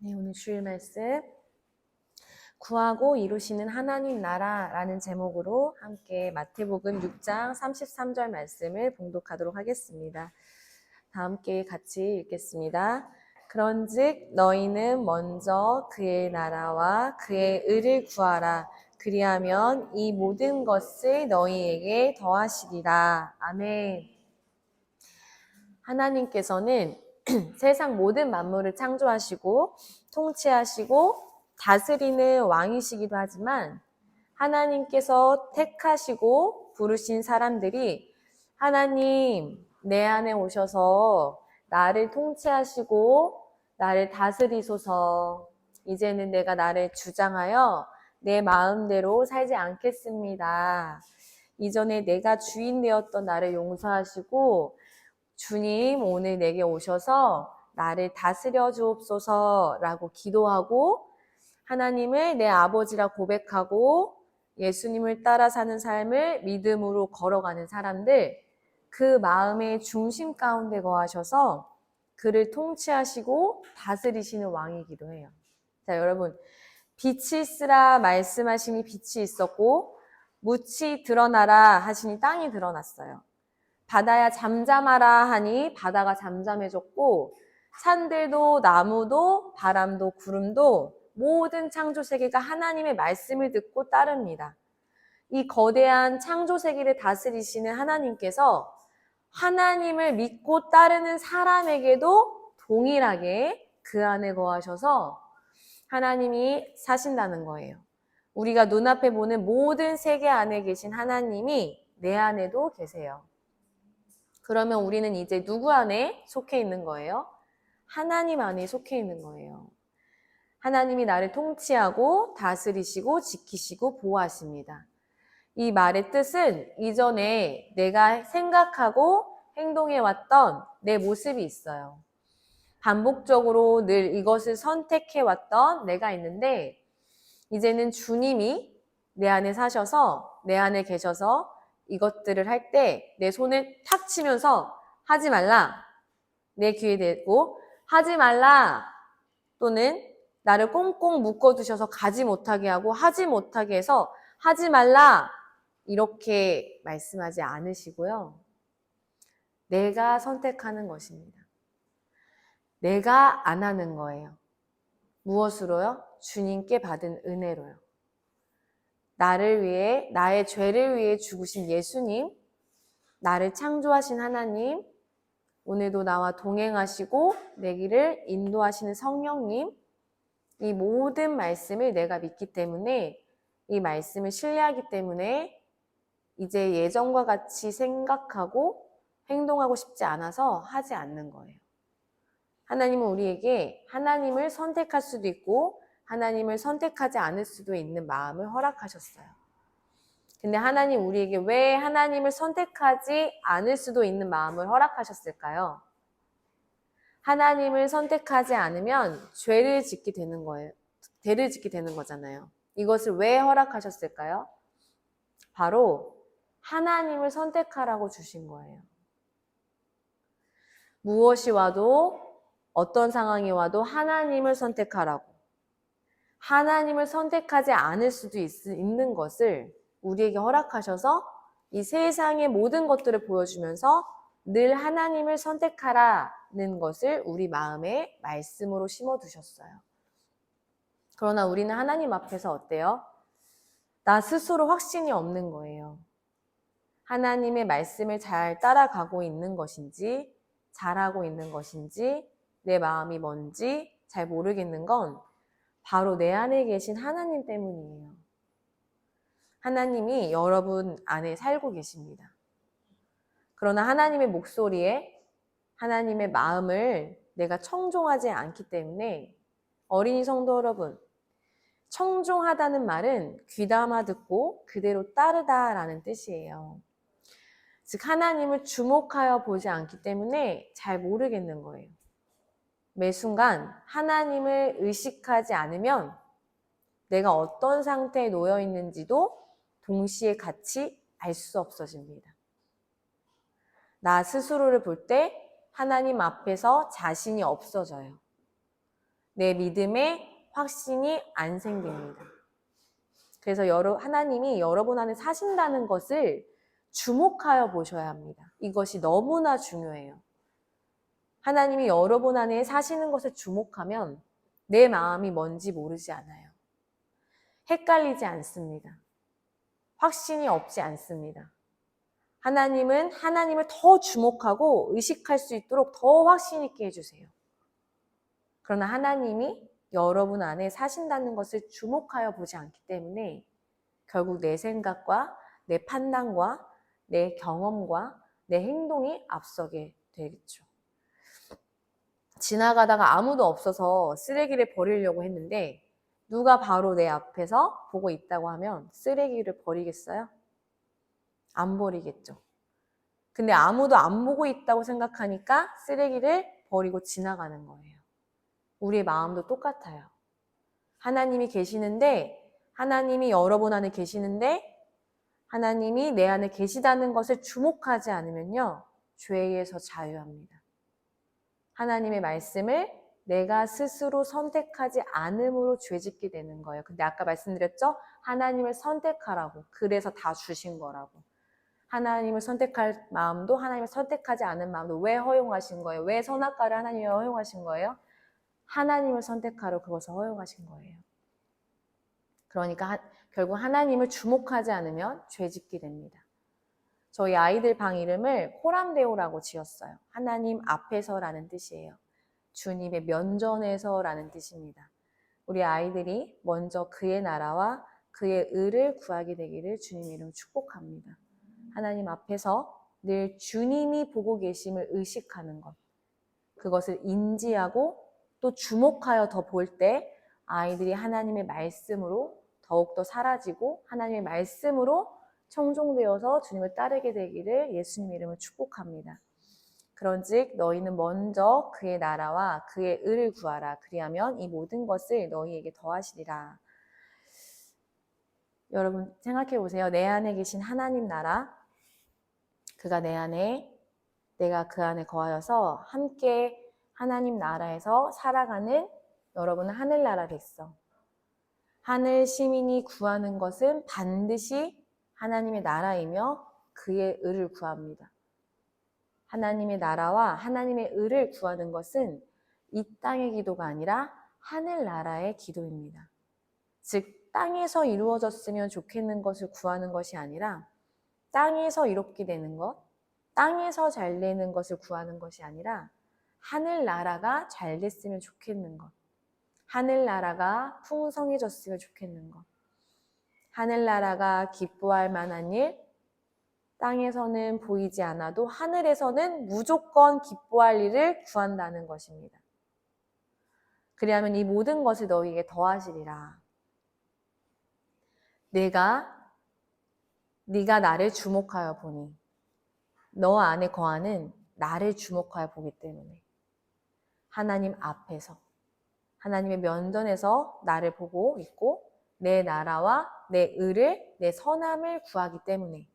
네, 오늘 주일 말씀 구하고 이루시는 하나님 나라라는 제목으로 함께 마태복음 6장 33절 말씀을 봉독하도록 하겠습니다. 다 함께 같이 읽겠습니다. 그런즉 너희는 먼저 그의 나라와 그의 의를 구하라. 그리하면 이 모든 것을 너희에게 더하시리라. 아멘. 하나님께서는 세상 모든 만물을 창조하시고 통치하시고 다스리는 왕이시기도 하지만 하나님께서 택하시고 부르신 사람들이 하나님 내 안에 오셔서 나를 통치하시고 나를 다스리소서. 이제는 내가 나를 주장하여 내 마음대로 살지 않겠습니다. 이전에 내가 주인 되었던 나를 용서하시고 주님 오늘 내게 오셔서 나를 다스려 주옵소서라고 기도하고 하나님을 내 아버지라 고백하고 예수님을 따라 사는 삶을 믿음으로 걸어가는 사람들, 그 마음의 중심 가운데 거하셔서 그를 통치하시고 다스리시는 왕이기도 해요. 자, 여러분, 빛이 있으라 말씀하시니 빛이 있었고 묻이 드러나라 하시니 땅이 드러났어요. 바다야 잠잠하라 하니 바다가 잠잠해졌고 산들도 나무도 바람도 구름도 모든 창조 세계가 하나님의 말씀을 듣고 따릅니다. 이 거대한 창조 세계를 다스리시는 하나님께서 하나님을 믿고 따르는 사람에게도 동일하게 그 안에 거하셔서 하나님이 사신다는 거예요. 우리가 눈앞에 보는 모든 세계 안에 계신 하나님이 내 안에도 계세요. 그러면 우리는 이제 누구 안에 속해 있는 거예요? 하나님 안에 속해 있는 거예요. 하나님이 나를 통치하고 다스리시고 지키시고 보호하십니다. 이 말의 뜻은 이전에 내가 생각하고 행동해왔던 내 모습이 있어요. 반복적으로 늘 이것을 선택해왔던 내가 있는데 이제는 주님이 내 안에 사셔서 내 안에 계셔서 이것들을 할 때 내 손을 탁 치면서 하지 말라. 내 귀에 대고 하지 말라. 또는 나를 꽁꽁 묶어두셔서 가지 못하게 하고 하지 못하게 해서 하지 말라. 이렇게 말씀하지 않으시고요. 내가 선택하는 것입니다. 내가 안 하는 거예요. 무엇으로요? 주님께 받은 은혜로요. 나를 위해, 나의 죄를 위해 죽으신 예수님, 나를 창조하신 하나님, 오늘도 나와 동행하시고 내 길을 인도하시는 성령님, 이 모든 말씀을 내가 믿기 때문에, 이 말씀을 신뢰하기 때문에 이제 예전과 같이 생각하고 행동하고 싶지 않아서 하지 않는 거예요. 하나님은 우리에게 하나님을 선택할 수도 있고 하나님을 선택하지 않을 수도 있는 마음을 허락하셨어요. 근데 하나님 우리에게 왜 하나님을 선택하지 않을 수도 있는 마음을 허락하셨을까요? 하나님을 선택하지 않으면 죄를 짓게 되는 거예요. 죄를 짓게 되는 거잖아요. 이것을 왜 허락하셨을까요? 바로 하나님을 선택하라고 주신 거예요. 무엇이 와도 어떤 상황이 와도 하나님을 선택하라고. 하나님을 선택하지 않을 수도 있는 것을 우리에게 허락하셔서 이 세상의 모든 것들을 보여주면서 늘 하나님을 선택하라는 것을 우리 마음에 말씀으로 심어두셨어요. 그러나 우리는 하나님 앞에서 어때요? 나 스스로 확신이 없는 거예요. 하나님의 말씀을 잘 따라가고 있는 것인지, 잘하고 있는 것인지, 내 마음이 뭔지 잘 모르겠는 건 바로 내 안에 계신 하나님 때문이에요. 하나님이 여러분 안에 살고 계십니다. 그러나 하나님의 목소리에 하나님의 마음을 내가 청종하지 않기 때문에 어린이 성도 여러분, 청종하다는 말은 귀담아 듣고 그대로 따르다라는 뜻이에요. 즉 하나님을 주목하여 보지 않기 때문에 잘 모르겠는 거예요. 매 순간 하나님을 의식하지 않으면 내가 어떤 상태에 놓여 있는지도 동시에 같이 알 수 없어집니다. 나 스스로를 볼 때 하나님 앞에서 자신이 없어져요. 내 믿음에 확신이 안 생깁니다. 그래서 하나님이 여러분 안에 사신다는 것을 주목하여 보셔야 합니다. 이것이 너무나 중요해요. 하나님이 여러분 안에 사시는 것을 주목하면 내 마음이 뭔지 모르지 않아요. 헷갈리지 않습니다. 확신이 없지 않습니다. 하나님은 하나님을 더 주목하고 의식할 수 있도록 더 확신 있게 해주세요. 그러나 하나님이 여러분 안에 사신다는 것을 주목하여 보지 않기 때문에 결국 내 생각과 내 판단과 내 경험과 내 행동이 앞서게 되겠죠. 지나가다가 아무도 없어서 쓰레기를 버리려고 했는데 누가 바로 내 앞에서 보고 있다고 하면 쓰레기를 버리겠어요? 안 버리겠죠. 근데 아무도 안 보고 있다고 생각하니까 쓰레기를 버리고 지나가는 거예요. 우리의 마음도 똑같아요. 하나님이 계시는데, 하나님이 여러분 안에 계시는데, 하나님이 내 안에 계시다는 것을 주목하지 않으면요, 죄에서 자유합니다. 하나님의 말씀을 내가 스스로 선택하지 않음으로 죄짓게 되는 거예요. 근데 아까 말씀드렸죠? 하나님을 선택하라고. 그래서 다 주신 거라고. 하나님을 선택할 마음도 하나님을 선택하지 않은 마음도 왜 허용하신 거예요? 왜 선악과를 하나님이 허용하신 거예요? 하나님을 선택하러 그것을 허용하신 거예요. 그러니까 결국 하나님을 주목하지 않으면 죄짓게 됩니다. 저희 아이들 방 이름을 코람데오라고 지었어요. 하나님 앞에서라는 뜻이에요. 주님의 면전에서라는 뜻입니다. 우리 아이들이 먼저 그의 나라와 그의 의를 구하게 되기를 주님 이름 축복합니다. 하나님 앞에서 늘 주님이 보고 계심을 의식하는 것, 그것을 인지하고 또 주목하여 더 볼 때 아이들이 하나님의 말씀으로 더욱더 사라지고 하나님의 말씀으로 청종되어서 주님을 따르게 되기를 예수님 이름으로 축복합니다. 그런즉 너희는 먼저 그의 나라와 그의 의를 구하라. 그리하면 이 모든 것을 너희에게 더하시리라. 여러분 생각해 보세요. 내 안에 계신 하나님 나라, 그가 내 안에, 내가 그 안에 거하여서 함께 하나님 나라에서 살아가는 여러분은 하늘나라 백성. 하늘 시민이 구하는 것은 반드시 하나님의 나라이며 그의 의를 구합니다. 하나님의 나라와 하나님의 의를 구하는 것은 이 땅의 기도가 아니라 하늘나라의 기도입니다. 즉 땅에서 이루어졌으면 좋겠는 것을 구하는 것이 아니라 땅에서 이롭게 되는 것, 땅에서 잘 되는 것을 구하는 것이 아니라 하늘나라가 잘 됐으면 좋겠는 것, 하늘나라가 풍성해졌으면 좋겠는 것, 하늘나라가 기뻐할 만한 일, 땅에서는 보이지 않아도 하늘에서는 무조건 기뻐할 일을 구한다는 것입니다. 그리하면 이 모든 것을 너희에게 더하시리라. 네가 나를 주목하여 보니 너 안에 거하는 나를 주목하여 보기 때문에 하나님 앞에서 하나님의 면전에서 나를 보고 있고 내 나라와 내 의를 내 선함을 구하기 때문에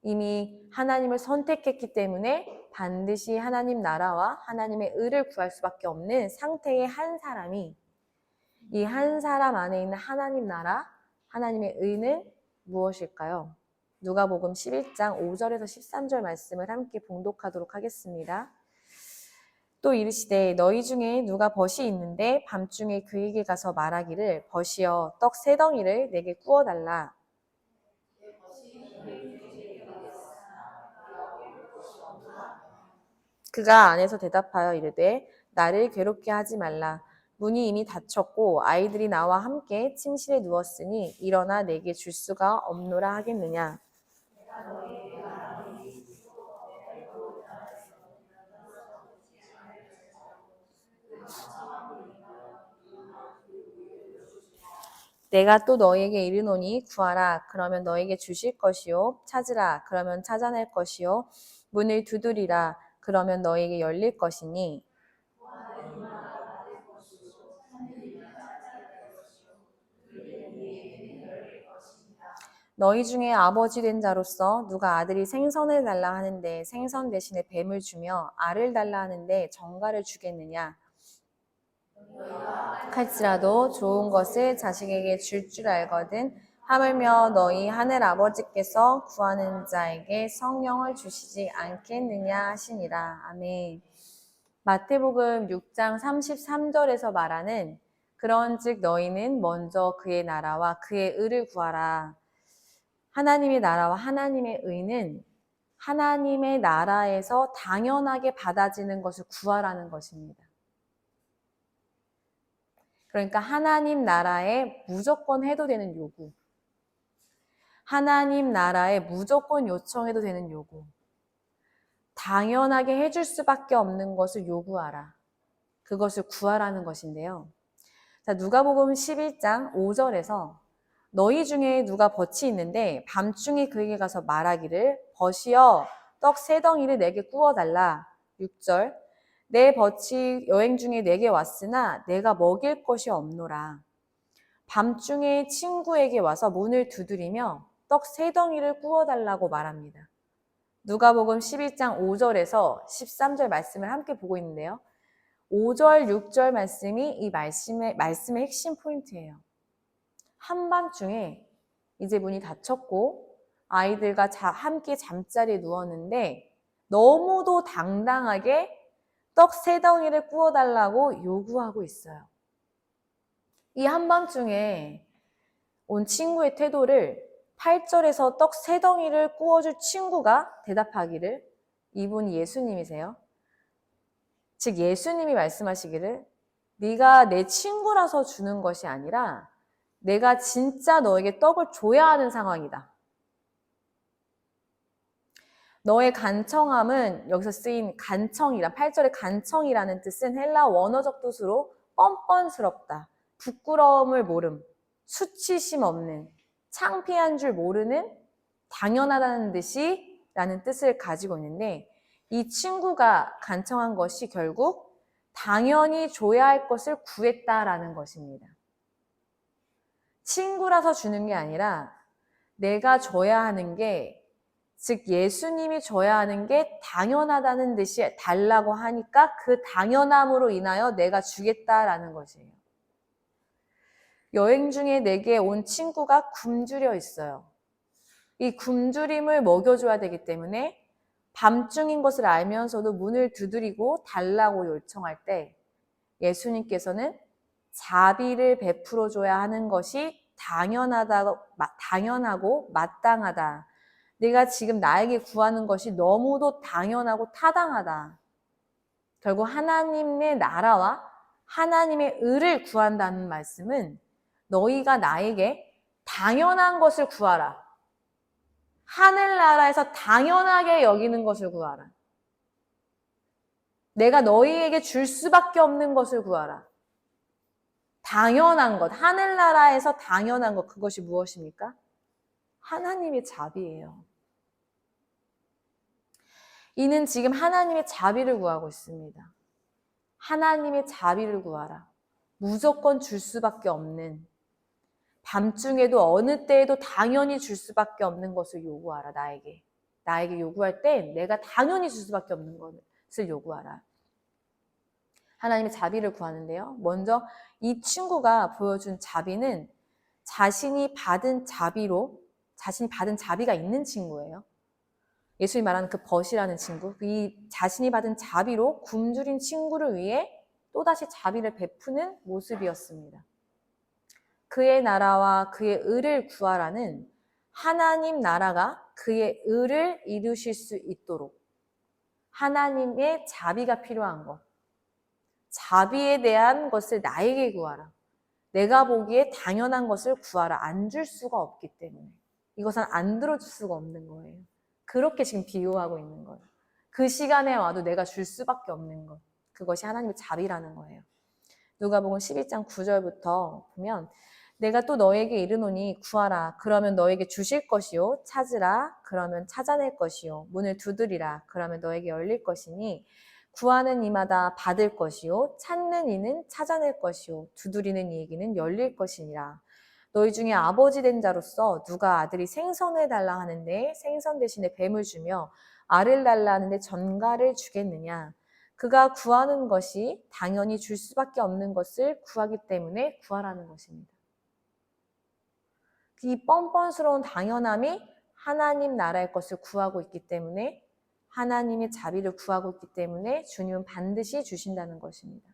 이미 하나님을 선택했기 때문에 반드시 하나님 나라와 하나님의 의를 구할 수밖에 없는 상태의 한 사람이 이 한 사람 안에 있는 하나님 나라, 하나님의 의는 무엇일까요? 누가복음 11장 5절에서 13절 말씀을 함께 봉독하도록 하겠습니다. 또 이르시되 너희 중에 누가 벗이 있는데 밤중에 그에게 가서 말하기를 벗이여 떡 3덩이를 내게 구워달라. 그가 안에서 대답하여 이르되 나를 괴롭게 하지 말라. 문이 이미 닫혔고 아이들이 나와 함께 침실에 누웠으니 일어나 내게 줄 수가 없노라 하겠느냐. 내가 또 너희에게 이르노니 구하라 그러면 너희에게 주실 것이요 찾으라 그러면 찾아낼 것이요 문을 두드리라 그러면 너희에게 열릴 것이니 너희 중에 아버지 된 자로서 누가 아들이 생선을 달라 하는데 생선 대신에 뱀을 주며 알을 달라 하는데 정갈을 주겠느냐. 할지라도 좋은 것을 자식에게 줄 줄 알거든 하물며 너희 하늘 아버지께서 구하는 자에게 성령을 주시지 않겠느냐 하시니라. 아멘. 마태복음 6장 33절에서 말하는 그런즉 너희는 먼저 그의 나라와 그의 의를 구하라. 하나님의 나라와 하나님의 의는 하나님의 나라에서 당연하게 받아지는 것을 구하라는 것입니다. 그러니까 하나님 나라에 무조건 해도 되는 요구. 하나님 나라에 무조건 요청해도 되는 요구. 당연하게 해줄 수밖에 없는 것을 요구하라. 그것을 구하라는 것인데요. 자, 누가복음 11장 5절에서 너희 중에 누가 벗이 있는데 밤중에 그에게 가서 말하기를 벗이여 떡 3덩이를 내게 구워달라. 6절 내 벗이 여행 중에 내게 왔으나 내가 먹일 것이 없노라. 밤중에 친구에게 와서 문을 두드리며 떡 3덩이를 구워달라고 말합니다. 누가복음 11장 5절에서 13절 말씀을 함께 보고 있는데요. 5절, 6절 말씀이 이 말씀의 핵심 포인트예요. 한밤중에 이제 문이 닫혔고 아이들과 함께 잠자리에 누웠는데 너무도 당당하게 떡 3덩이를 구워달라고 요구하고 있어요. 이 한밤중에 온 친구의 태도를 8절에서 떡 3덩이를 구워줄 친구가 대답하기를 이분이 예수님이세요. 즉 예수님이 말씀하시기를 네가 내 친구라서 주는 것이 아니라 내가 진짜 너에게 떡을 줘야 하는 상황이다. 너의 간청함은 여기서 쓰인 간청이란 8절의 간청이라는 뜻은 헬라 원어적 뜻으로 뻔뻔스럽다, 부끄러움을 모름, 수치심 없는, 창피한 줄 모르는, 당연하다는 듯이 라는 뜻을 가지고 있는데 이 친구가 간청한 것이 결국 당연히 줘야 할 것을 구했다라는 것입니다. 친구라서 주는 게 아니라 내가 줘야 하는 게, 즉 예수님이 줘야 하는 게 당연하다는 듯이 달라고 하니까 그 당연함으로 인하여 내가 주겠다라는 것이에요. 여행 중에 내게 온 친구가 굶주려 있어요. 이 굶주림을 먹여줘야 되기 때문에 밤중인 것을 알면서도 문을 두드리고 달라고 요청할 때 예수님께서는 자비를 베풀어줘야 하는 것이 당연하고 마땅하다. 내가 지금 나에게 구하는 것이 너무도 당연하고 타당하다. 결국 하나님의 나라와 하나님의 의를 구한다는 말씀은 너희가 나에게 당연한 것을 구하라. 하늘나라에서 당연하게 여기는 것을 구하라. 내가 너희에게 줄 수밖에 없는 것을 구하라. 당연한 것, 하늘나라에서 당연한 것, 그것이 무엇입니까? 하나님의 자비예요. 이는 지금 하나님의 자비를 구하고 있습니다. 하나님의 자비를 구하라. 무조건 줄 수밖에 없는, 밤중에도 어느 때에도 당연히 줄 수밖에 없는 것을 요구하라. 나에게 요구할 땐 내가 당연히 줄 수밖에 없는 것을 요구하라. 하나님의 자비를 구하는데요. 먼저 이 친구가 보여준 자비는 자신이 받은 자비가 있는 친구예요. 예수님이 말하는 그 벗이라는 친구, 이 자신이 받은 자비로 굶주린 친구를 위해 또다시 자비를 베푸는 모습이었습니다. 그의 나라와 그의 의를 구하라는 하나님 나라가 그의 의를 이루실 수 있도록 하나님의 자비가 필요한 것, 자비에 대한 것을 나에게 구하라. 내가 보기에 당연한 것을 구하라. 안 줄 수가 없기 때문에. 이것은 안 들어줄 수가 없는 거예요. 그렇게 지금 비유하고 있는 거예요. 그 시간에 와도 내가 줄 수밖에 없는 것. 그것이 하나님의 자비라는 거예요. 누가복음 12장 9절부터 보면 내가 또 너에게 이르노니 구하라. 그러면 너에게 주실 것이요. 찾으라. 그러면 찾아낼 것이요. 문을 두드리라. 그러면 너에게 열릴 것이니 구하는 이마다 받을 것이요. 찾는 이는 찾아낼 것이요. 두드리는 이에게는 열릴 것이니라. 너희 중에 아버지 된 자로서 누가 아들이 생선을 달라 하는데 생선 대신에 뱀을 주며 알을 달라 하는데 전갈을 주겠느냐. 그가 구하는 것이 당연히 줄 수밖에 없는 것을 구하기 때문에 구하라는 것입니다. 이 뻔뻔스러운 당연함이 하나님 나라의 것을 구하고 있기 때문에, 하나님의 자비를 구하고 있기 때문에 주님은 반드시 주신다는 것입니다.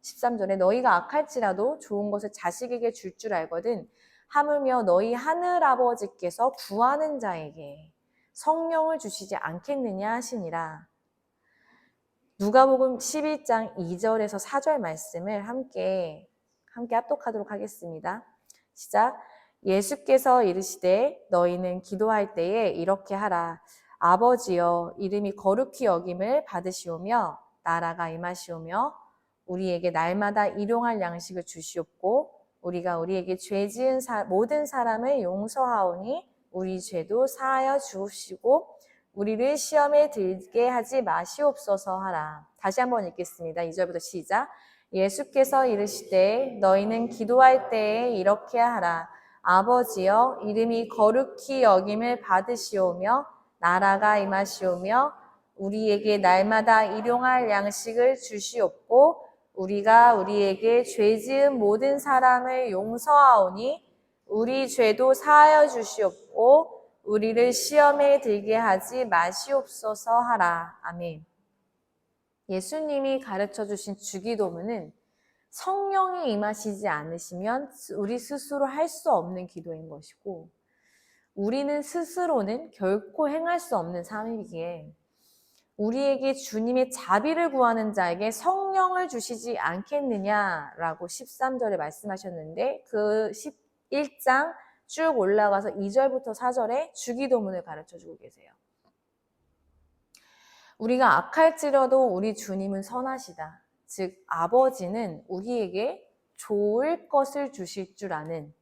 13절에 너희가 악할지라도 좋은 것을 자식에게 줄 줄 알거든 하물며 너희 하늘아버지께서 구하는 자에게 성령을 주시지 않겠느냐 하시니라. 누가복음 11장 2절에서 4절 말씀을 함께 합독하도록 하겠습니다. 시작. 예수께서 이르시되 너희는 기도할 때에 이렇게 하라. 아버지여 이름이 거룩히 여김을 받으시오며 나라가 임하시오며 우리에게 날마다 일용할 양식을 주시옵고 우리가 우리에게 죄 지은 모든 사람을 용서하오니 우리 죄도 사하여 주옵시고 우리를 시험에 들게 하지 마시옵소서 하라. 다시 한번 읽겠습니다. 2절부터 시작. 예수께서 이르시되 너희는 기도할 때에 이렇게 하라. 아버지여 이름이 거룩히 여김을 받으시오며 나라가 임하시오며 우리에게 날마다 일용할 양식을 주시옵고 우리가 우리에게 죄 지은 모든 사람을 용서하오니 우리 죄도 사하여 주시옵고 우리를 시험에 들게 하지 마시옵소서 하라. 아멘. 예수님이 가르쳐 주신 주기도문은 성령이 임하시지 않으시면 우리 스스로 할 수 없는 기도인 것이고 우리는 스스로는 결코 행할 수 없는 삶이기에 우리에게 주님의 자비를 구하는 자에게 성령을 주시지 않겠느냐라고 13절에 말씀하셨는데 그 11장 쭉 올라가서 2절부터 4절에 주기도문을 가르쳐주고 계세요. 우리가 악할지라도 우리 주님은 선하시다. 즉 아버지는 우리에게 좋을 것을 주실 줄 아는,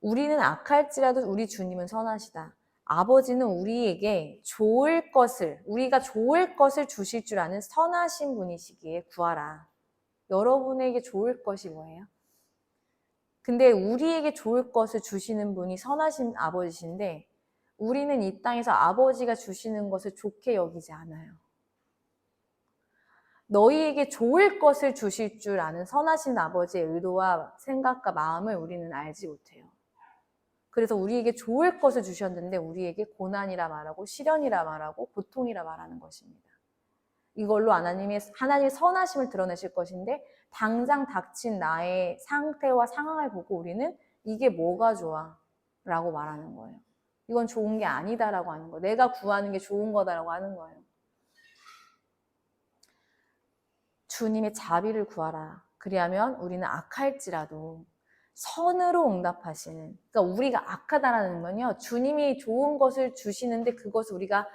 우리는 악할지라도 우리 주님은 선하시다. 아버지는 우리에게 좋을 것을, 우리가 좋을 것을 주실 줄 아는 선하신 분이시기에 구하라. 여러분에게 좋을 것이 뭐예요? 근데 우리에게 좋을 것을 주시는 분이 선하신 아버지신데 우리는 이 땅에서 아버지가 주시는 것을 좋게 여기지 않아요. 너희에게 좋을 것을 주실 줄 아는 선하신 아버지의 의도와 생각과 마음을 우리는 알지 못해요. 그래서 우리에게 좋을 것을 주셨는데 우리에게 고난이라 말하고 시련이라 말하고 고통이라 말하는 것입니다. 이걸로 하나님의 선하심을 드러내실 것인데 당장 닥친 나의 상태와 상황을 보고 우리는 이게 뭐가 좋아? 라고 말하는 거예요. 이건 좋은 게 아니다라고 하는 거예요. 내가 구하는 게 좋은 거다라고 하는 거예요. 주님의 자비를 구하라. 그리하면 우리는 악할지라도 선으로 응답하시는, 그러니까 우리가 악하다라는 건요, 주님이 좋은 것을 주시는데 그것을 우리가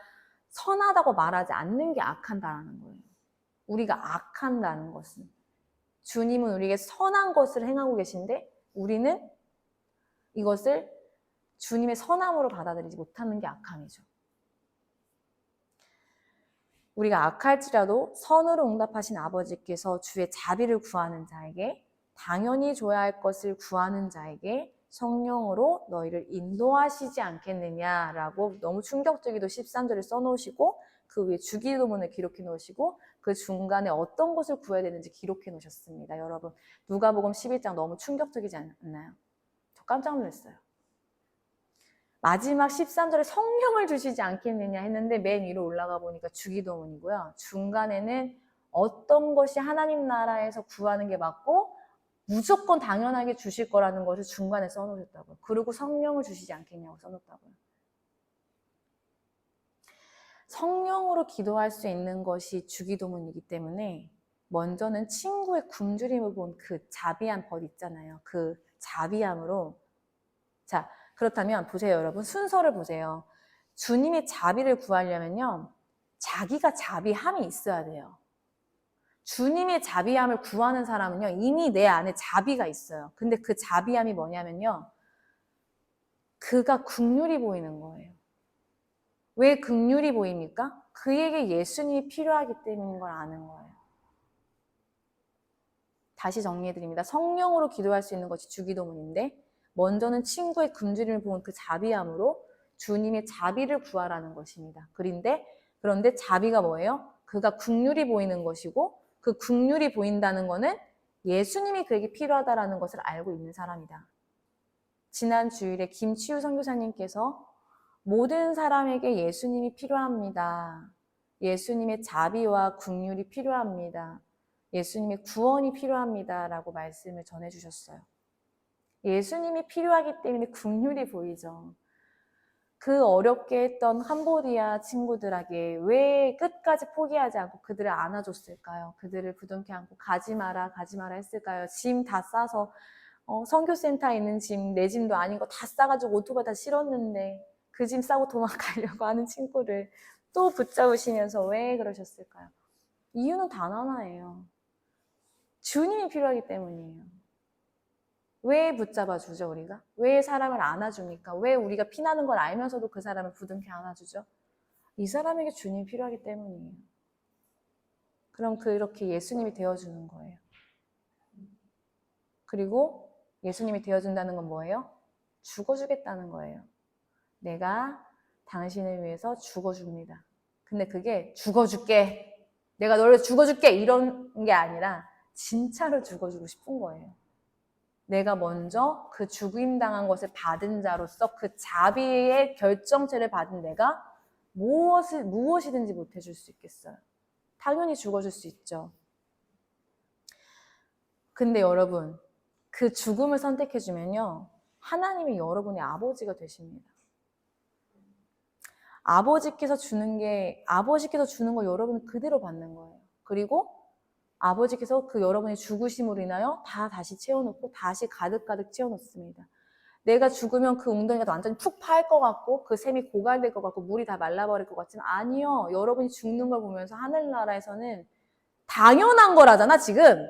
선하다고 말하지 않는 게 악한다라는 거예요. 우리가 악한다는 것은 주님은 우리에게 선한 것을 행하고 계신데 우리는 이것을 주님의 선함으로 받아들이지 못하는 게 악함이죠. 우리가 악할지라도 선으로 응답하신 아버지께서 주의 자비를 구하는 자에게, 당연히 줘야 할 것을 구하는 자에게 성령으로 너희를 인도하시지 않겠느냐라고 너무 충격적이도 13절을 써놓으시고 그 위에 주기도문을 기록해 놓으시고 그 중간에 어떤 것을 구해야 되는지 기록해 놓으셨습니다. 여러분 누가복음 11장 너무 충격적이지 않나요? 저 깜짝 놀랐어요. 마지막 13절에 성령을 주시지 않겠느냐 했는데 맨 위로 올라가 보니까 주기도문이고요. 중간에는 어떤 것이 하나님 나라에서 구하는 게 맞고 무조건 당연하게 주실 거라는 것을 중간에 써놓으셨다고요. 그리고 성령을 주시지 않겠냐고 써놓았다고요. 성령으로 기도할 수 있는 것이 주기도문이기 때문에 먼저는 친구의 굶주림을 본 그 자비한 벗 있잖아요. 그 자비함으로. 자, 그렇다면 보세요, 여러분. 순서를 보세요. 주님의 자비를 구하려면요, 자기가 자비함이 있어야 돼요. 주님의 자비함을 구하는 사람은요, 이미 내 안에 자비가 있어요. 근데 그 자비함이 뭐냐면요, 그가 긍휼이 보이는 거예요. 왜 긍휼이 보입니까? 그에게 예수님이 필요하기 때문인 걸 아는 거예요. 다시 정리해드립니다. 성령으로 기도할 수 있는 것이 주기도문인데 먼저는 친구의 굶주림을 본 그 자비함으로 주님의 자비를 구하라는 것입니다. 그런데 자비가 뭐예요? 그가 긍휼이 보이는 것이고 그 긍휼이 보인다는 거는 예수님이 그에게 필요하다라는 것을 알고 있는 사람이다. 지난 주일에 김치우 선교사님께서 모든 사람에게 예수님이 필요합니다. 예수님의 자비와 긍휼이 필요합니다. 예수님의 구원이 필요합니다. 라고 말씀을 전해주셨어요. 예수님이 필요하기 때문에 긍휼이 보이죠. 그 어렵게 했던 캄보디아 친구들에게 왜 끝까지 포기하지 않고 그들을 안아줬을까요? 그들을 부둥켜 안고 가지 마라 했을까요? 짐 다 싸서 선교센터에 있는 짐, 내 짐도 아닌 거 다 싸가지고 오토바이 다 실었는데 그 짐 싸고 도망가려고 하는 친구를 또 붙잡으시면서 왜 그러셨을까요? 이유는 단 하나예요. 주님이 필요하기 때문이에요. 왜 붙잡아 주죠, 우리가? 왜 사람을 안아줍니까? 왜 우리가 피나는 걸 알면서도 그 사람을 부둥켜 안아주죠? 이 사람에게 주님이 필요하기 때문이에요. 그럼 그렇게 예수님이 되어주는 거예요. 그리고 예수님이 되어준다는 건 뭐예요? 죽어주겠다는 거예요. 내가 당신을 위해서 죽어줍니다. 근데 그게 죽어줄게, 내가 너를 죽어줄게 이런 게 아니라 진짜로 죽어주고 싶은 거예요. 내가 먼저 그 죽임당한 것을 받은 자로서 그 자비의 결정체를 받은 내가 무엇이든지 못해줄 수 있겠어요. 당연히 죽어줄 수 있죠. 근데 여러분, 그 죽음을 선택해주면요, 하나님이 여러분의 아버지가 되십니다. 아버지께서 주는 거 여러분은 그대로 받는 거예요. 그리고 아버지께서 그 여러분의 죽으심으로 인하여 다 다시 채워놓고 다시 가득가득 채워놓습니다. 내가 죽으면 그 웅덩이가 완전히 푹 파일 것 같고 그 샘이 고갈될 것 같고 물이 다 말라버릴 것 같지만 아니요. 여러분이 죽는 걸 보면서 하늘나라에서는 당연한 거라잖아, 지금.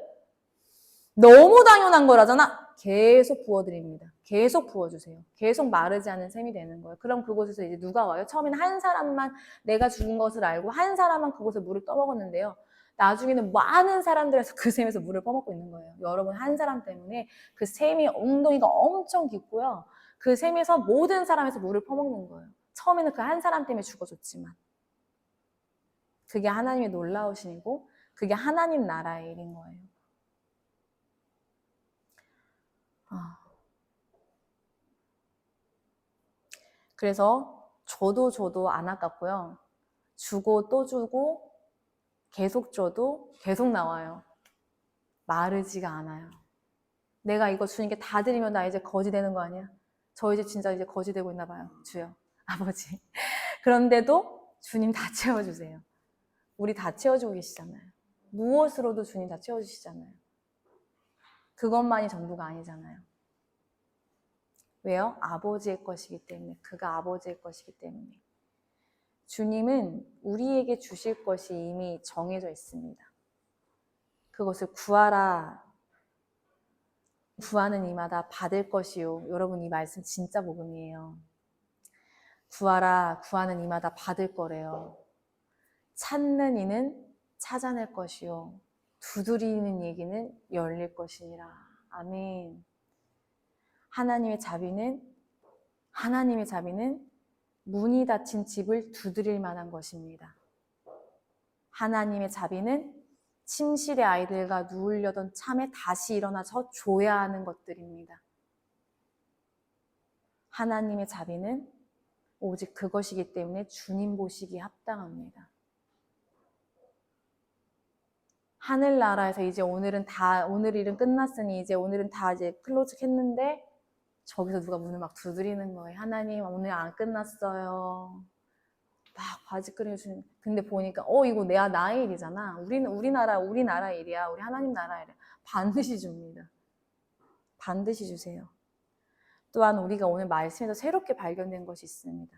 너무 당연한 거라잖아. 계속 부어드립니다. 계속 부어주세요. 계속 마르지 않은 샘이 되는 거예요. 그럼 그곳에서 이제 누가 와요? 처음에는 한 사람만 내가 죽은 것을 알고 한 사람만 그곳에 물을 떠먹었는데요. 나중에는 많은 사람들에서 그 샘에서 물을 퍼먹고 있는 거예요. 여러분 한 사람 때문에 그 샘이 엉덩이가 엄청 깊고요. 그 샘에서 모든 사람에서 물을 퍼먹는 거예요. 처음에는 그 한 사람 때문에 죽어줬지만 그게 하나님의 놀라우신 일이고 그게 하나님 나라의 일인 거예요. 그래서 저도 안 아깝고요. 주고 또 주고 계속 줘도 계속 나와요. 마르지가 않아요. 내가 이거 주님께 다 드리면 나 이제 거지 되는 거 아니야? 저 이제 진짜 이제 거지 되고 있나 봐요. 주여, 아버지. 그런데도 주님 다 채워주세요. 우리 다 채워주고 계시잖아요. 무엇으로도 주님 다 채워주시잖아요. 그것만이 전부가 아니잖아요. 왜요? 아버지의 것이기 때문에. 그가 아버지의 것이기 때문에. 주님은 우리에게 주실 것이 이미 정해져 있습니다. 그것을 구하라. 구하는 이마다 받을 것이요. 여러분 이 말씀 진짜 복음이에요. 구하라. 구하는 이마다 받을 거래요. 찾는 이는 찾아낼 것이요. 두드리는 얘기는 열릴 것이니라. 아멘. 하나님의 자비는 문이 닫힌 집을 두드릴 만한 것입니다. 하나님의 자비는 침실의 아이들과 누우려던 참에 다시 일어나서 줘야 하는 것들입니다. 하나님의 자비는 오직 그것이기 때문에 주님 보시기에 합당합니다. 하늘나라에서 이제 오늘 일은 끝났으니 이제 오늘은 다 이제 클로즈 했는데 저기서 누가 문을 막 두드리는 거예요. 하나님 오늘 안 끝났어요. 막 바지끄레기 주는. 근데 보니까 이거 나의 일이잖아. 우리나라 일이야. 우리 하나님 나라 일이야. 반드시 줍니다. 반드시 주세요. 또한 우리가 오늘 말씀에서 새롭게 발견된 것이 있습니다.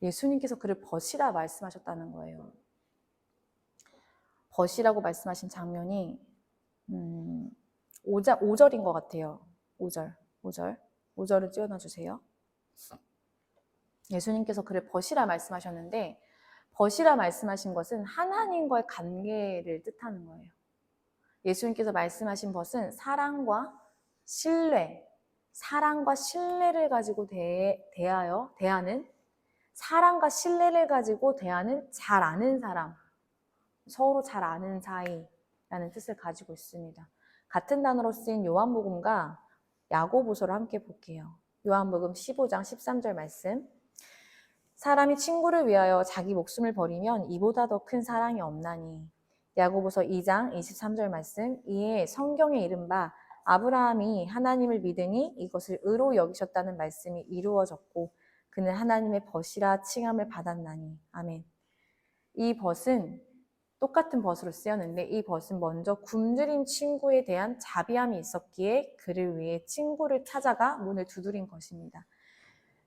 예수님께서 그를 벗이라 말씀하셨다는 거예요. 벗이라고 말씀하신 장면이 5절인 것 같아요. 5절을 띄워놔 주세요. 예수님께서 그를 벗이라 말씀하셨는데 벗이라 말씀하신 것은 하나님과의 관계를 뜻하는 거예요. 예수님께서 말씀하신 벗은 사랑과 신뢰를 가지고 대하는 사랑과 신뢰를 가지고 대하는 잘 아는 사람, 서로 잘 아는 사이라는 뜻을 가지고 있습니다. 같은 단어로 쓰인 요한복음과 야고보서를 함께 볼게요. 요한복음 15장 13절 말씀. 사람이 친구를 위하여 자기 목숨을 버리면 이보다 더 큰 사랑이 없나니. 야고보서 2장 23절 말씀. 이에 성경에 이른바 아브라함이 하나님을 믿으니 이것을 의로 여기셨다는 말씀이 이루어졌고 그는 하나님의 벗이라 칭함을 받았나니. 아멘. 이 벗은 똑같은 벗으로 쓰였는데 이 벗은 먼저 굶주린 친구에 대한 자비함이 있었기에 그를 위해 친구를 찾아가 문을 두드린 것입니다.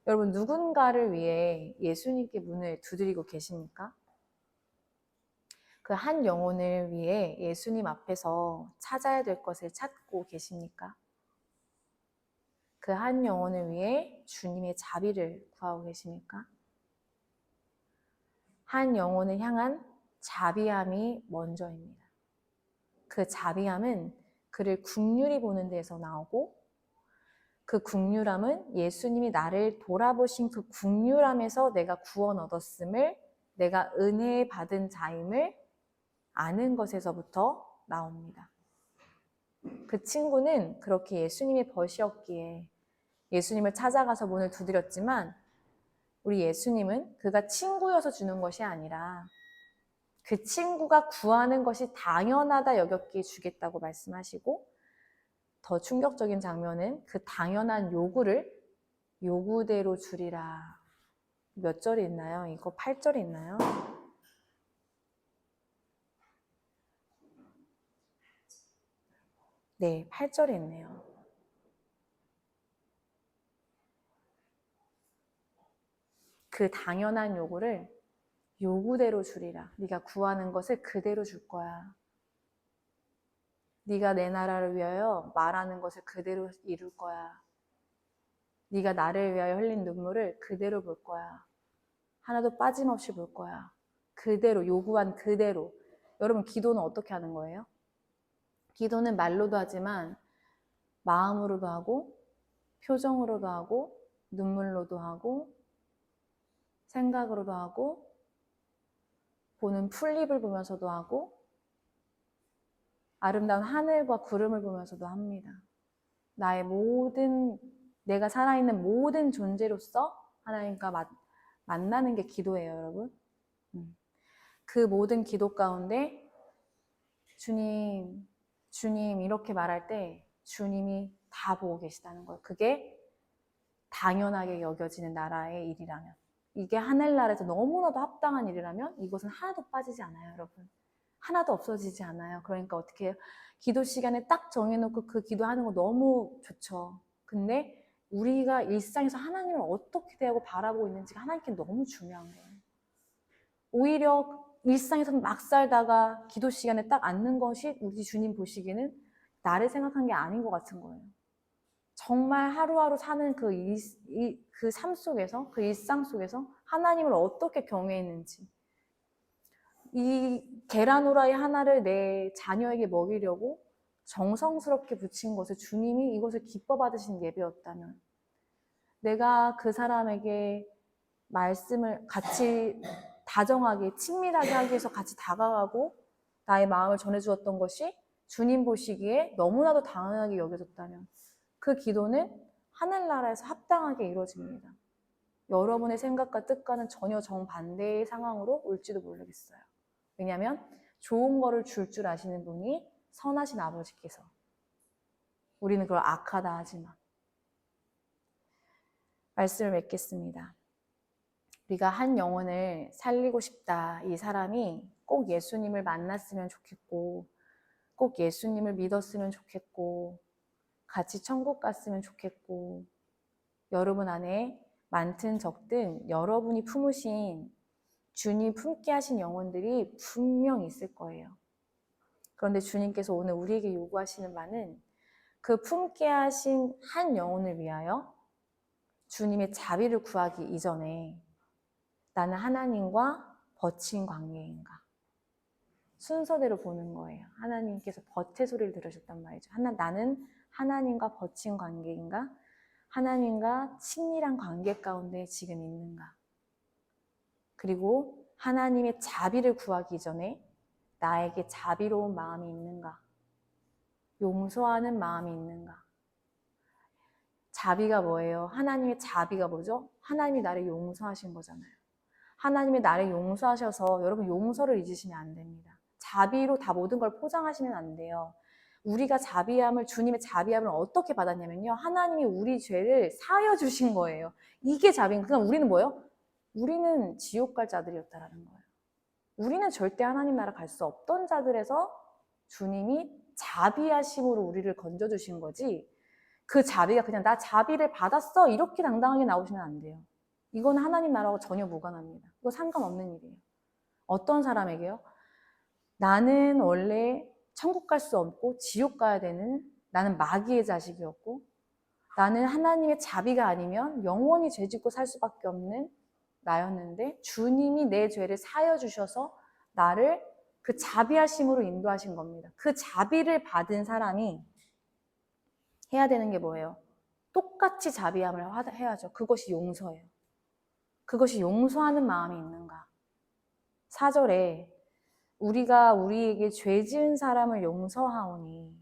여러분, 누군가를 위해 예수님께 문을 두드리고 계십니까? 그 한 영혼을 위해 예수님 앞에서 찾아야 될 것을 찾고 계십니까? 그 한 영혼을 위해 주님의 자비를 구하고 계십니까? 한 영혼을 향한 자비함이 먼저입니다. 그 자비함은 그를 긍휼히 보는 데에서 나오고 그 긍휼함은 예수님이 나를 돌아보신 그 긍휼함에서 내가 구원 얻었음을 내가 은혜 받은 자임을 아는 것에서부터 나옵니다. 그 친구는 그렇게 예수님의 벗이었기에 예수님을 찾아가서 문을 두드렸지만 우리 예수님은 그가 친구여서 주는 것이 아니라 그 친구가 구하는 것이 당연하다 여겼기에 주겠다고 말씀하시고 더 충격적인 장면은 그 당연한 요구를 요구대로 주리라. 몇 절이 있나요? 이거 8절이 있나요? 네, 8절이 있네요. 그 당연한 요구를 요구대로 주리라. 네가 구하는 것을 그대로 줄 거야. 네가 내 나라를 위하여 말하는 것을 그대로 이룰 거야. 네가 나를 위하여 흘린 눈물을 그대로 볼 거야. 하나도 빠짐없이 볼 거야. 그대로, 요구한 그대로. 여러분, 기도는 어떻게 하는 거예요? 기도는 말로도 하지만 마음으로도 하고 표정으로도 하고 눈물로도 하고 생각으로도 하고 보는 풀잎을 보면서도 하고 아름다운 하늘과 구름을 보면서도 합니다. 나의 모든 내가 살아있는 모든 존재로서 하나님과 만나는 게 기도예요, 여러분. 그 모든 기도 가운데 주님 이렇게 말할 때 주님이 다 보고 계시다는 거예요. 그게 당연하게 여겨지는 나라의 일이라면 이게 하늘나라에서 너무나도 합당한 일이라면 이것은 하나도 빠지지 않아요, 여러분. 하나도 없어지지 않아요. 그러니까 어떻게 해요? 기도 시간에 딱 정해놓고 그 기도하는 거 너무 좋죠. 근데 우리가 일상에서 하나님을 어떻게 대하고 바라보고 있는지가 하나님께 너무 중요한 거예요. 오히려 일상에서 막 살다가 기도 시간에 딱 앉는 것이 우리 주님 보시기에는 나를 생각한 게 아닌 것 같은 거예요. 정말 하루하루 사는 그 삶 속에서, 그 일상 속에서 하나님을 어떻게 경외했는지. 이 계란 후라이 하나를 내 자녀에게 먹이려고 정성스럽게 붙인 것을 주님이 이것을 기뻐 받으신 예배였다면 내가 그 사람에게 말씀을 같이 다정하게 친밀하게 하기 위해서 같이 다가가고 나의 마음을 전해주었던 것이 주님 보시기에 너무나도 당연하게 여겨졌다면 그 기도는 하늘나라에서 합당하게 이루어집니다. 여러분의 생각과 뜻과는 전혀 정반대의 상황으로 올지도 모르겠어요. 왜냐하면 좋은 거를 줄 아시는 분이 선하신 아버지께서 우리는 그걸 악하다 하지만 말씀을 맺겠습니다. 우리가 한 영혼을 살리고 싶다. 이 사람이 꼭 예수님을 만났으면 좋겠고 꼭 예수님을 믿었으면 좋겠고 같이 천국 갔으면 좋겠고 여러분 안에 많든 적든 여러분이 품으신 주님 품게 하신 영혼들이 분명 있을 거예요. 그런데 주님께서 오늘 우리에게 요구하시는 바는 그 품게 하신 한 영혼을 위하여 주님의 자비를 구하기 이전에 나는 하나님과 버친 관계인가? 순서대로 보는 거예요. 하나님께서 버체 소리를 들으셨단 말이죠. 나는 하나님과 버친 관계인가? 하나님과 친밀한 관계 가운데 지금 있는가? 그리고 하나님의 자비를 구하기 전에 나에게 자비로운 마음이 있는가? 용서하는 마음이 있는가? 자비가 뭐예요? 하나님의 자비가 뭐죠? 하나님이 나를 용서하신 거잖아요. 하나님이 나를 용서하셔서 여러분 용서를 잊으시면 안 됩니다. 자비로 다 모든 걸 포장하시면 안 돼요. 우리가 자비함을, 주님의 자비함을 어떻게 받았냐면요. 하나님이 우리 죄를 사하여 주신 거예요. 이게 자비인 거예요. 우리는 뭐예요? 우리는 지옥 갈 자들이었다라는 거예요. 우리는 절대 하나님 나라 갈 수 없던 자들에서 주님이 자비하심으로 우리를 건져주신 거지, 그 자비가 그냥 나 자비를 받았어 이렇게 당당하게 나오시면 안 돼요. 이건 하나님 나라하고 전혀 무관합니다. 이거 상관없는 일이에요. 어떤 사람에게요? 나는 원래 천국 갈 수 없고 지옥 가야 되는, 나는 마귀의 자식이었고, 나는 하나님의 자비가 아니면 영원히 죄 짓고 살 수밖에 없는 나였는데 주님이 내 죄를 사여 주셔서 나를 그 자비하심으로 인도하신 겁니다. 그 자비를 받은 사람이 해야 되는 게 뭐예요? 똑같이 자비함을 해야죠. 그것이 용서예요. 그것이 용서하는 마음이 있는가? 4절에 우리가 우리에게 죄 지은 사람을 용서하오니,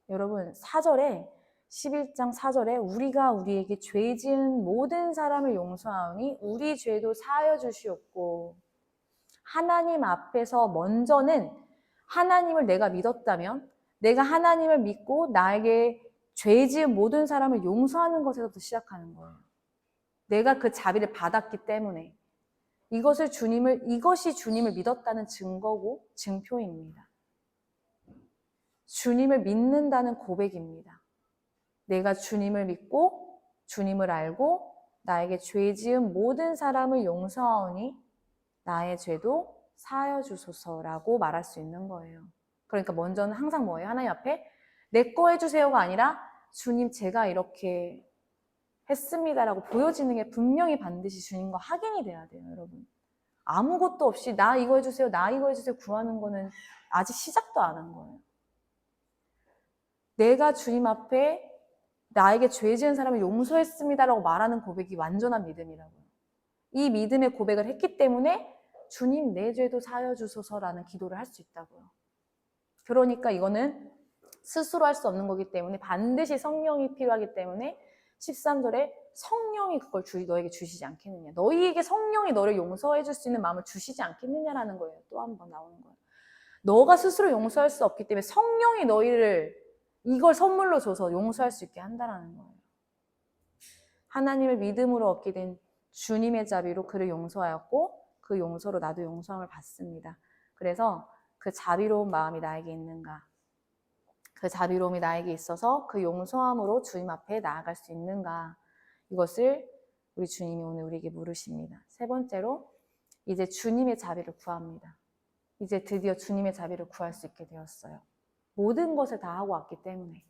여러분 4절에 11장 4절에 우리가 우리에게 죄 지은 모든 사람을 용서하오니 우리 죄도 사하여 주시옵고, 하나님 앞에서 먼저는 하나님을 내가 믿었다면, 내가 하나님을 믿고 나에게 죄 지은 모든 사람을 용서하는 것에서부터 시작하는 거예요. 내가 그 자비를 받았기 때문에 이것이 주님을 믿었다는 증거고 증표입니다. 주님을 믿는다는 고백입니다. 내가 주님을 믿고 주님을 알고 나에게 죄 지은 모든 사람을 용서하오니 나의 죄도 사하여 주소서라고 말할 수 있는 거예요. 그러니까 먼저는 항상 뭐예요? 하나님 앞에 내 거 해주세요가 아니라 주님 제가 이렇게 했습니다라고 보여지는 게 분명히 반드시 주님과 확인이 돼야 돼요, 여러분. 아무것도 없이 나 이거 해주세요, 나 이거 해주세요 구하는 거는 아직 시작도 안 한 거예요. 내가 주님 앞에 나에게 죄 지은 사람을 용서했습니다라고 말하는 고백이 완전한 믿음이라고요. 이 믿음의 고백을 했기 때문에 주님 내 죄도 사여 주소서라는 기도를 할 수 있다고요. 그러니까 이거는 스스로 할 수 없는 거기 때문에 반드시 성령이 필요하기 때문에 13절에 성령이 그걸 너에게 주시지 않겠느냐. 너희에게 성령이 너를 용서해 줄 수 있는 마음을 주시지 않겠느냐라는 거예요. 또 한 번 나오는 거예요. 너가 스스로 용서할 수 없기 때문에 성령이 너희를 이걸 선물로 줘서 용서할 수 있게 한다라는 거예요. 하나님을 믿음으로 얻게 된 주님의 자비로 그를 용서하였고 그 용서로 나도 용서함을 받습니다. 그래서 그 자비로운 마음이 나에게 있는가? 그 자비로움이 나에게 있어서 그 용서함으로 주님 앞에 나아갈 수 있는가? 이것을 우리 주님이 오늘 우리에게 물으십니다. 세 번째로 이제 주님의 자비를 구합니다. 이제 드디어 주님의 자비를 구할 수 있게 되었어요. 모든 것을 다 하고 왔기 때문에.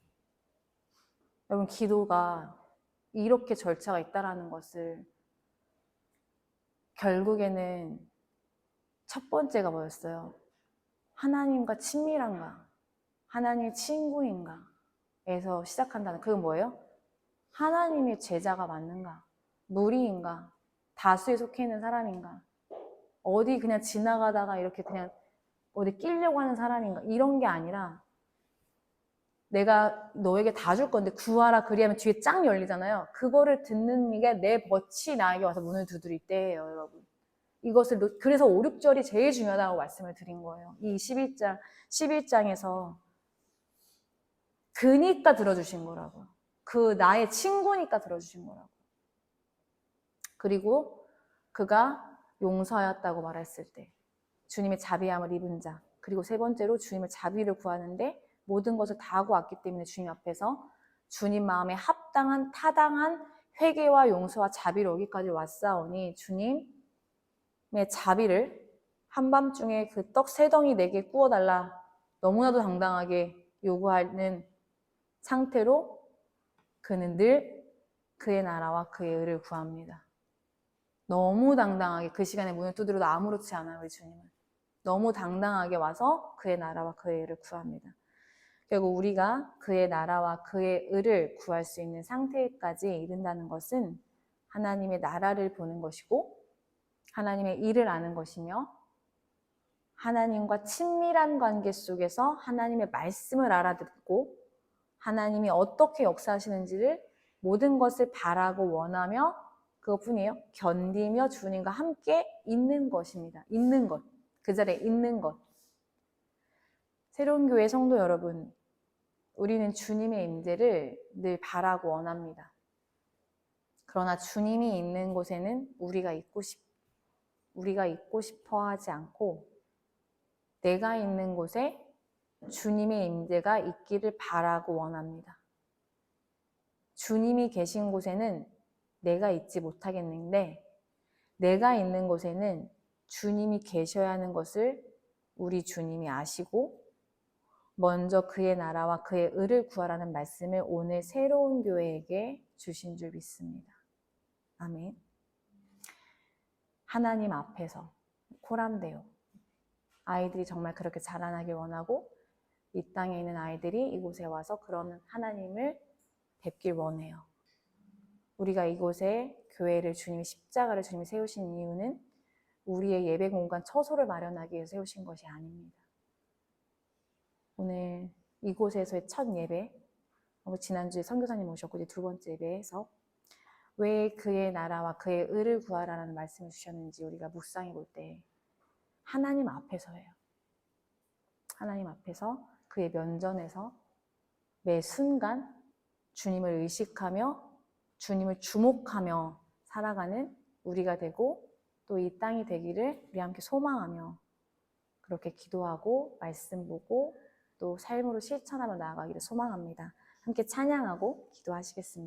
여러분 기도가 이렇게 절차가 있다는 것을 결국에는 첫 번째가 뭐였어요? 하나님과 친밀한가? 하나님의 친구인가? 에서 시작한다는, 그건 뭐예요? 하나님의 제자가 맞는가? 무리인가? 다수에 속해 있는 사람인가? 어디 그냥 지나가다가 이렇게 그냥 어디 끼려고 하는 사람인가? 이런 게 아니라 내가 너에게 다 줄 건데 구하라 그리하면 뒤에 쫙 열리잖아요. 그거를 듣는 게 내 벗이 나에게 와서 문을 두드릴 때예요, 여러분. 이것을 그래서 5, 6절이 제일 중요하다고 말씀을 드린 거예요. 이 11장에서 그니까 들어주신 거라고. 그 나의 친구니까 들어주신 거라고. 그리고 그가 용서하였다고 말했을 때 주님의 자비함을 입은 자, 그리고 세 번째로 주님의 자비를 구하는데 모든 것을 다 하고 왔기 때문에 주님 앞에서 주님 마음에 합당한 타당한 회개와 용서와 자비로 여기까지 왔사오니 주님의 자비를 한밤중에 그 떡 3덩이 내게 구워달라 너무나도 당당하게 요구하는 상태로 그는 늘 그의 나라와 그의 의를 구합니다. 너무 당당하게 그 시간에 문을 두드려도 아무렇지 않아요, 우리 주님은. 너무 당당하게 와서 그의 나라와 그의 의를 구합니다. 결국 우리가 그의 나라와 그의 의를 구할 수 있는 상태까지 이른다는 것은 하나님의 나라를 보는 것이고 하나님의 일을 아는 것이며 하나님과 친밀한 관계 속에서 하나님의 말씀을 알아듣고 하나님이 어떻게 역사하시는지를 모든 것을 바라고 원하며 그것뿐이에요. 견디며 주님과 함께 있는 것입니다. 있는 것. 그 자리에 있는 것. 새로운 교회 성도 여러분, 우리는 주님의 임재를 늘 바라고 원합니다. 그러나 주님이 있는 곳에는 우리가 있고 싶어 하지 않고 내가 있는 곳에 주님의 임재가 있기를 바라고 원합니다. 주님이 계신 곳에는 내가 있지 못하겠는데 내가 있는 곳에는 주님이 계셔야 하는 것을 우리 주님이 아시고 먼저 그의 나라와 그의 의를 구하라는 말씀을 오늘 새로운 교회에게 주신 줄 믿습니다. 아멘. 하나님 앞에서 코람데오 아이들이 정말 그렇게 자라나길 원하고 이 땅에 있는 아이들이 이곳에 와서 그런 하나님을 뵙길 원해요. 우리가 이곳에 교회를 십자가를 주님이 세우신 이유는 우리의 예배 공간 처소를 마련하기 위해서 세우신 것이 아닙니다. 오늘 이곳에서의 첫 예배, 지난주에 선교사님 오셨고 이제 두 번째 예배에서 왜 그의 나라와 그의 의를 구하라는 말씀을 주셨는지 우리가 묵상해 볼 때 하나님 앞에서예요. 하나님 앞에서 그의 면전에서 매 순간 주님을 의식하며 주님을 주목하며 살아가는 우리가 되고 또 이 땅이 되기를 우리 함께 소망하며 그렇게 기도하고 말씀 보고 또 삶으로 실천하며 나아가기를 소망합니다. 함께 찬양하고 기도하시겠습니다.